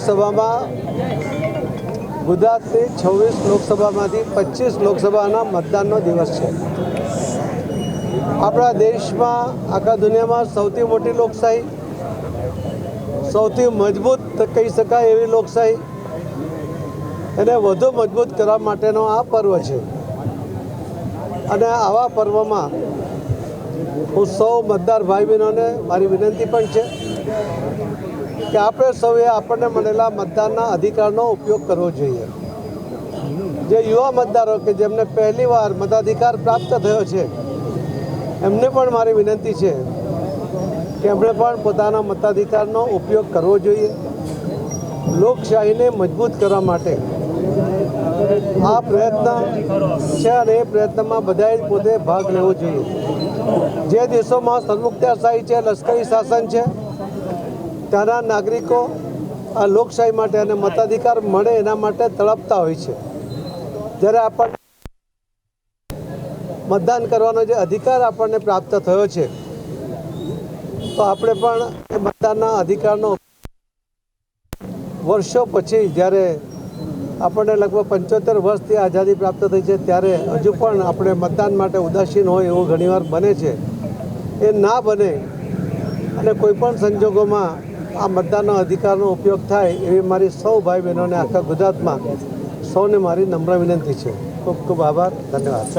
લોકસભામાં ગુજરાતની 26 લોકસભામાંથી 25 લોકસભાના મતદાનનો દિવસ છે। આપણા દેશમાં આખા દુનિયામાં સૌથી મોટી લોકશાહી, સૌથી મજબૂત કહી શકાય એવી લોકશાહી, એને વધુ મજબૂત કરવા માટેનો આ પર્વ છે। અને આવા પર્વમાં હું સૌ મતદાર ભાઈ બહેનોને મારી વિનંતી પણ છે કે આપણે સૌએ આપણને મળેલા મતદાનના અધિકારનો ઉપયોગ કરવો જોઈએ। જે યુવા મતદારો કે જેમને પહેલીવાર મતાધિકાર પ્રાપ્ત થયો છે, એમને પણ મારી વિનંતી છે કે એમણે પણ પોતાના મતાધિકારનો ઉપયોગ કરવો જોઈએ। લોકશાહીને મજબૂત કરવા માટે આ પ્રયત્ન છે અને એ પ્રયત્નમાં બધાએ પોતે ભાગ લેવો જોઈએ। જે દેશોમાં સરમુખત્યારશાહી છે, લશ્કરી શાસન છે, ત્યાંના નાગરિકો આ લોકશાહી માટે અને મતાધિકાર મળે એના માટે તડપતા હોય છે। જ્યારે આપણને મતદાન કરવાનો જે અધિકાર આપણને પ્રાપ્ત થયો છે, તો આપણે પણ એ મતદાનના અધિકારનો વર્ષો પછી જ્યારે આપણને લગભગ 75 વર્ષથી આઝાદી પ્રાપ્ત થઈ છે, ત્યારે હજુ પણ આપણે મતદાન માટે ઉદાસીન હોય એવું ઘણીવાર બને છે। એ ના બને અને કોઈપણ સંજોગોમાં આ મતદાનનો અધિકારનો ઉપયોગ થાય એવી મારી સૌ ભાઈ બહેનોને આખા ગુજરાતમાં સૌને મારી નમ્ર વિનંતી છે। ખૂબ ખૂબ આભાર, ધન્યવાદ।